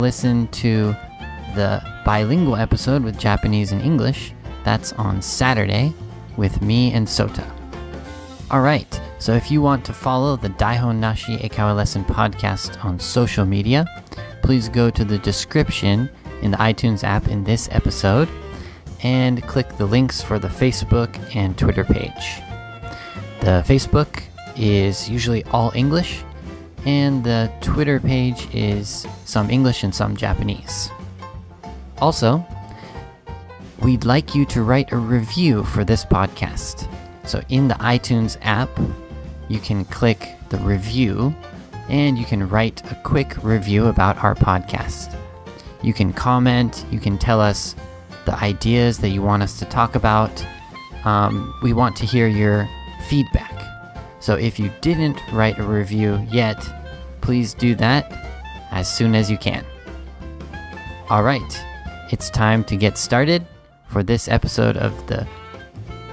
listen to the bilingual episode with Japanese and English. That's on Saturday with me and Sota. Alright, so if you want to follow the Daihon Nashi Eikaiwa Lesson podcast on social media, please go to the description in the iTunes app in this episode and click the links for the Facebook and Twitter page. The Facebook is usually all English, and the Twitter page is some English and some Japanese. Also, we'd like you to write a review for this podcast. So in the iTunes app, you can click the review and you can write a quick review about our podcast. You can comment, you can tell us the ideas that you want us to talk about. We want to hear your feedback. So if you didn't write a review yet, please do that as soon as you can. Alright, it's time to get started for this episode of the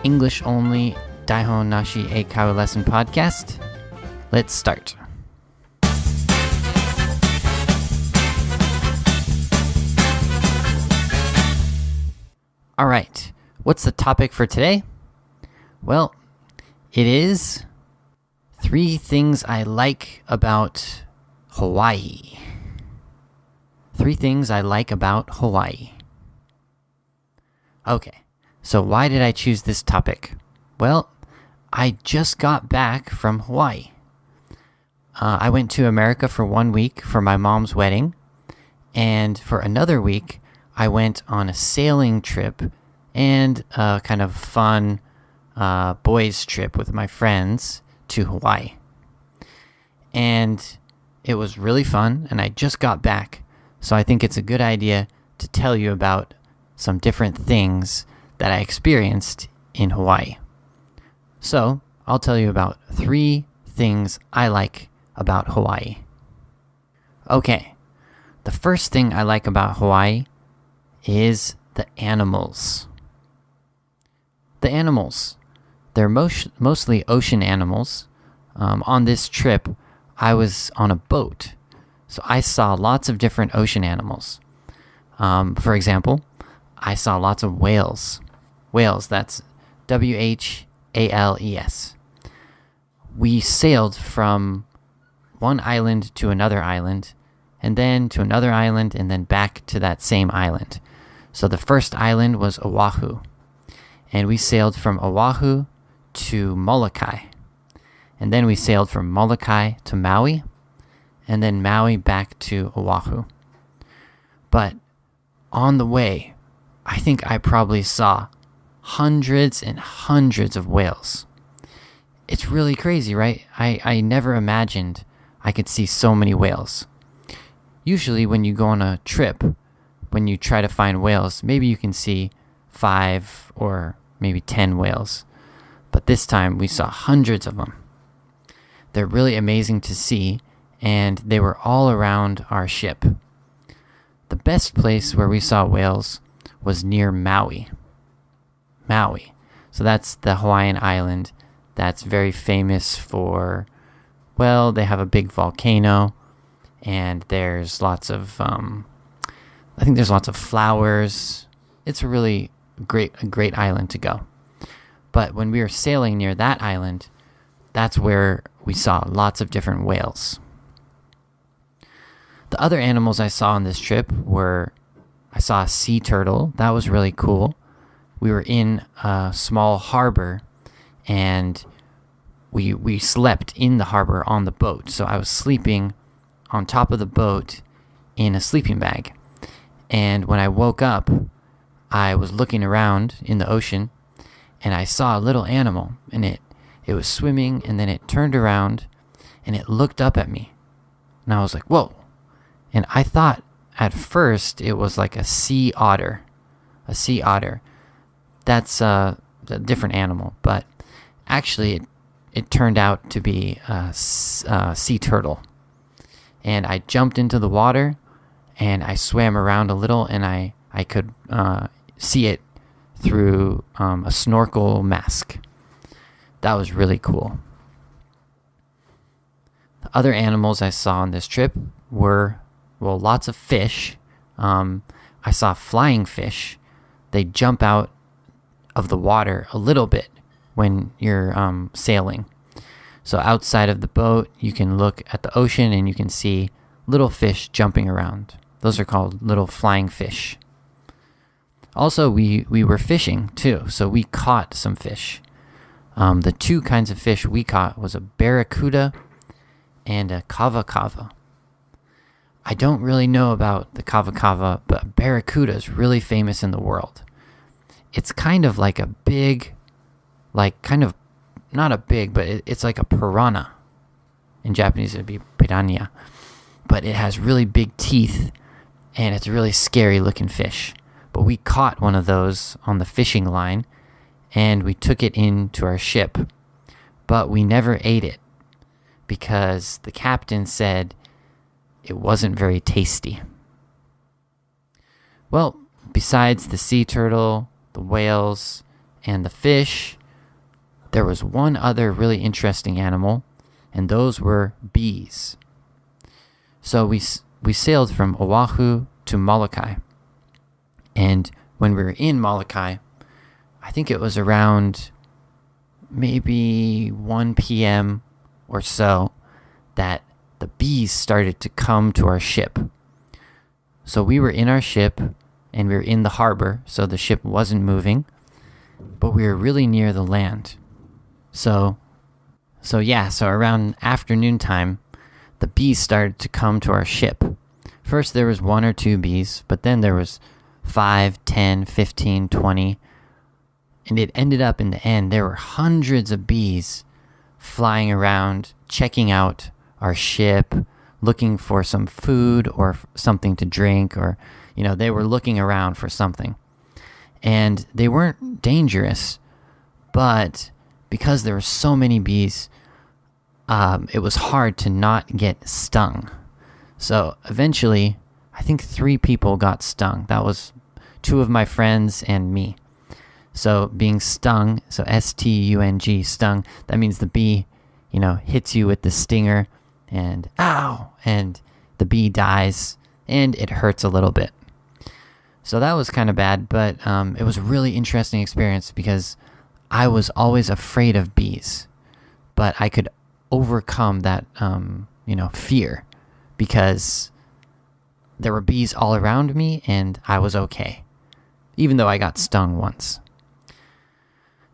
English only Daihon Nashi Eikaiwa Lesson podcast. Let's start. Alright, what's the topic for today? Well, it is 3 things I like about Hawaii. 3 things I like about Hawaii. Okay, so why did I choose this topic? Well, I just got back from Hawaii. I went to America for 1 week for my mom's wedding, and for another week, I went on a sailing trip and a kind of fun boys trip with my friends to Hawaii. And it was really fun, and I just got back, so I think it's a good idea to tell you about some different things that I experienced in Hawaii. So, I'll tell you about 3 things I like about Hawaii. Okay, the first thing I like about Hawaii is the animals. The animals. They're mostly ocean animals. On this trip, I was on a boat, so I saw lots of different ocean animals. For example, I saw lots of whales. Whales, that's Whales. We sailed from one island to another island, and then to another island, and then back to that same island. So the first island was Oahu, and we sailed from Oahu to Molokai. And then we sailed from Molokai to Maui, and then Maui back to Oahu. But on the way, I think I probably saw hundreds and hundreds of whales. It's really crazy, right? I never imagined I could see so many whales. Usually when you go on a trip, when you try to find whales, maybe you can see 5 or maybe 10 whales. But this time we saw hundreds of them. They're really amazing to see, and they were all around our ship. The best place where we saw whales was near Maui. Maui. So that's the Hawaiian island that's very famous for, well, they have a big volcano, and there's lots of, I think there's lots of flowers. It's a really great island to go. But when we were sailing near that island, that's where we saw lots of different whales. The other animals I saw on this trip were, I saw a sea turtle. That was really cool. We were in a small harbor, and we slept in the harbor on the boat. So I was sleeping on top of the boat in a sleeping bag. And when I woke up, I was looking around in the ocean, and I saw a little animal, and it was swimming, and then it turned around, and it looked up at me. And I was like, whoa. And I thought at first it was like a sea otter. A sea otter. That's a different animal, but actually it turned out to be a sea turtle. And I jumped into the water, and I swam around a little, and I could see it through a snorkel mask. That was really cool. The other animals I saw on this trip were Well, lots of fish. I saw flying fish. They jump out of the water a little bit when you're sailing. So outside of the boat, you can look at the ocean and you can see little fish jumping around. Those are called little flying fish. Also, we were fishing too, so we caught some fish. The two kinds of fish we caught was a Barracuda and a kava. I don't really know about the kava, but Barracuda is really famous in the world. It's kind of like a big, not a big, but it's like a piranha. In Japanese, it would be piranha. But it has really big teeth, and it's a really scary looking fish. But we caught one of those on the fishing line, and we took it into our ship. But we never ate it, because the captain said it wasn't very tasty. Well, besides the sea turtle, the whales, and the fish, there was one other really interesting animal, and those were bees. So we sailed from Oahu to Molokai. And when we were in Molokai, I think it was around maybe 1 p.m. or so that the bees started to come to our ship. So we were in our ship and we were in the harbor, so the ship wasn't moving, but we were really near the land. So around afternoon time, the bees started to come to our ship. First there was 1 or 2 bees, but then there was 5, 10, 15, 20, and it ended up in the end there were hundreds of bees flying around, checking out our ship, looking for some food or something to drink, or they were looking around for something. And they weren't dangerous, but because there were so many bees, it was hard to not get stung. So eventually, I think 3 people got stung. That was 2 of my friends and me. So being stung, so S-T-U-N-G, stung, that means the bee, hits you with the stinger and ow, and the bee dies and it hurts a little bit. So that was kind of bad, but it was a really interesting experience because I was always afraid of bees, but I could overcome that, fear because there were bees all around me and I was okay, even though I got stung once.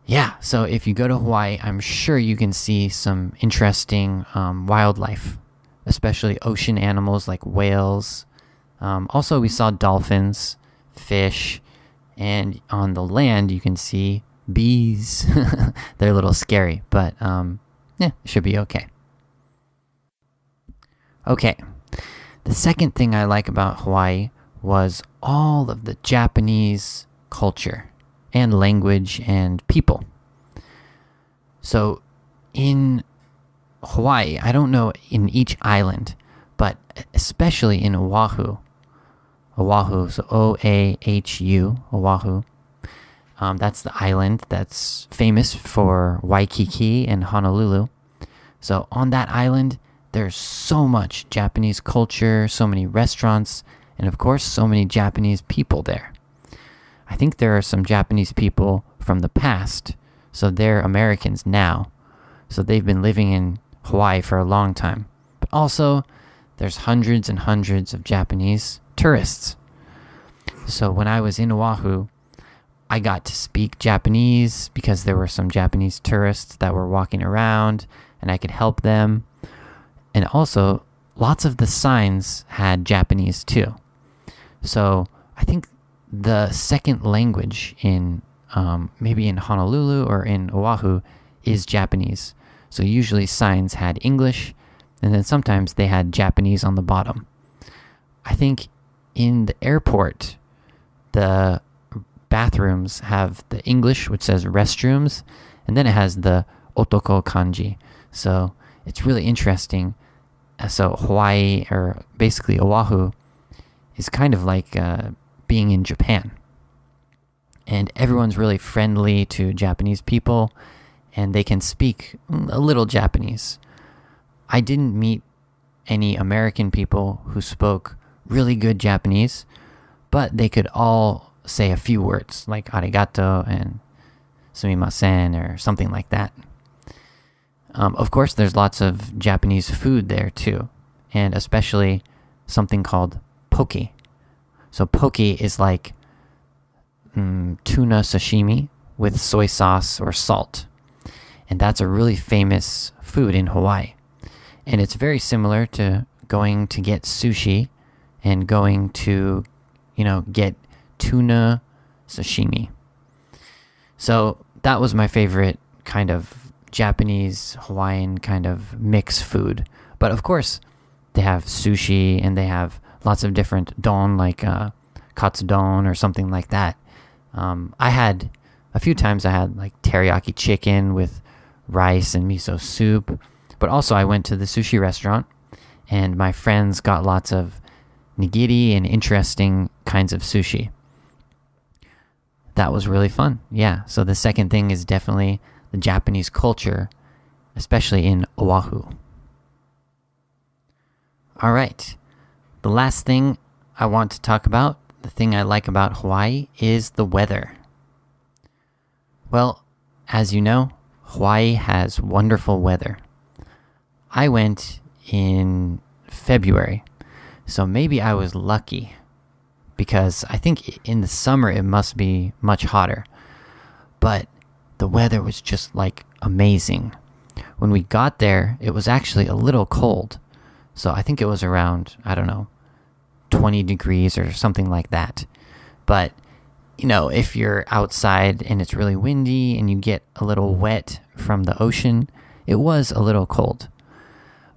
Yeah, so if you go to Hawaii, I'm sure you can see some interesting wildlife, especially ocean animals like whales. Also, we saw dolphins, fish, and on the land you can see bees. They're a little scary, but it should be okay. Okay, the second thing I like about Hawaii was all of the Japanese culture and language and people. So in Hawaii, I don't know in each island, but especially in Oahu, so O-A-H-U, Oahu, that's the island that's famous for Waikiki and Honolulu. So on that island, there's so much Japanese culture, so many restaurants, and of course, so many Japanese people there. I think there are some Japanese people from the past, so they're Americans now. So they've been living in Hawaii for a long time. But also, there's hundreds and hundreds of Japanese tourists. So when I was in Oahu, I got to speak Japanese because there were some Japanese tourists that were walking around and I could help them. And also, lots of the signs had Japanese too. So I think the second language in maybe in Honolulu or in Oahu is Japanese. So usually signs had English, and then sometimes they had Japanese on the bottom. I think in the airport, the bathrooms have the English, which says restrooms, and then it has the otoko kanji. So it's really interesting. So Hawaii, or basically Oahu, is kind of like being in Japan. And everyone's really friendly to Japanese people, and they can speak a little Japanese. I didn't meet any American people who spoke really good Japanese, but they could all say a few words like arigato and sumimasen or something like that. Of course, there's lots of Japanese food there too, and especially something called poke. So poke is like tuna sashimi with soy sauce or salt. And that's a really famous food in Hawaii. And it's very similar to going to get sushi and going to, get tuna sashimi. So that was my favorite kind of Japanese, Hawaiian kind of mix food. But of course, they have sushi and they have lots of different don, like katsudon or something like that. A few times I had like teriyaki chicken with rice and miso soup. But also I went to the sushi restaurant and my friends got lots of nigiri and interesting kinds of sushi. That was really fun. Yeah, so the second thing is definitely the Japanese culture, especially in Oahu. All right, the last thing I want to talk about, the thing I like about Hawaii, is the weather. Well, as you know, Hawaii has wonderful weather. I went in February, so maybe I was lucky because I think in the summer it must be much hotter. But the weather was just like amazing. When we got there, it was actually a little cold. So I think it was around, 20 degrees or something like that. But, if you're outside and it's really windy and you get a little wet from the ocean, it was a little cold.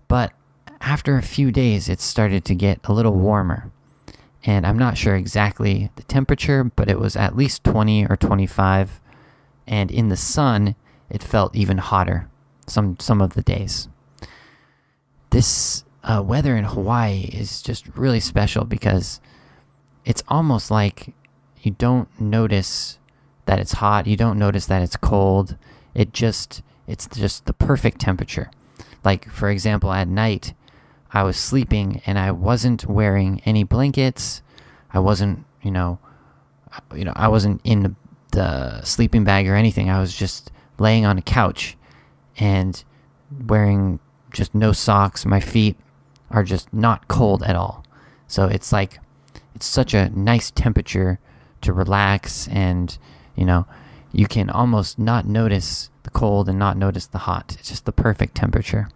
But after a few days, it started to get a little warmer. And I'm not sure exactly the temperature, but it was at least 20 or 25. And in the sun, it felt even hotter some of the days. This weather in Hawaii is just really special because it's almost like you don't notice that it's hot. You don't notice that it's cold. It's just the perfect temperature. Like, for example, at night, I was sleeping and I wasn't wearing any blankets. I wasn't, I wasn't in the sleeping bag or anything. I was just laying on a couch and wearing just no socks. My feet are just not cold at all. So it's such a nice temperature to relax and, you can almost not notice the cold and not notice the hot. It's just the perfect temperature.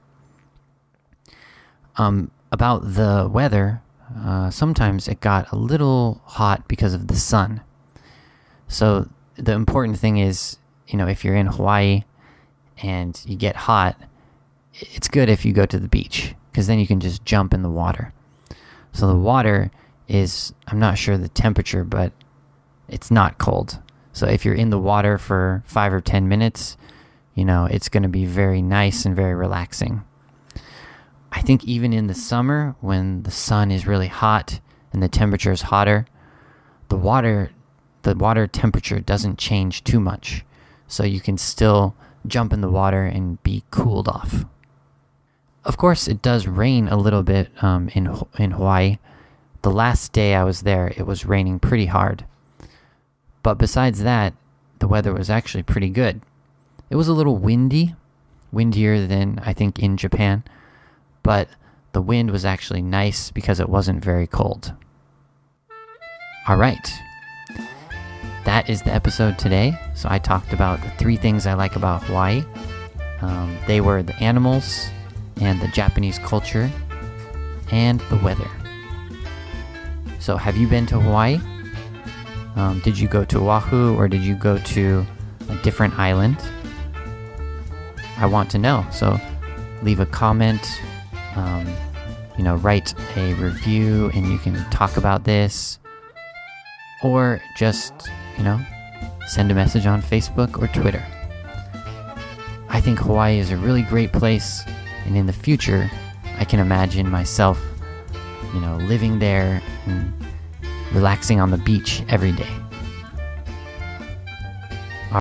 About the weather, sometimes it got a little hot because of the sun. So the important thing is, if you're in Hawaii and you get hot, it's good if you go to the beach because then you can just jump in the water. So the water is, I'm not sure the temperature, but it's not cold. So if you're in the water for 5 or 10 minutes, it's going to be very nice and very relaxing. I think even in the summer, when the sun is really hot and the temperature is hotter, the water temperature doesn't change too much. So you can still jump in the water and be cooled off. Of course, it does rain a little bit in Hawaii. The last day I was there, it was raining pretty hard. But besides that, the weather was actually pretty good. It was a little windy, windier than I think in Japan. But the wind was actually nice because it wasn't very cold. All right. That is the episode today. So I talked about the 3 things I like about Hawaii. They were the animals and the Japanese culture and the weather. So have you been to Hawaii? Did you go to Oahu or did you go to a different island? I want to know. So leave a comment. Write a review and you can talk about this, or just, send a message on Facebook or Twitter. I think Hawaii is a really great place, and in the future, I can imagine myself, living there and relaxing on the beach every day.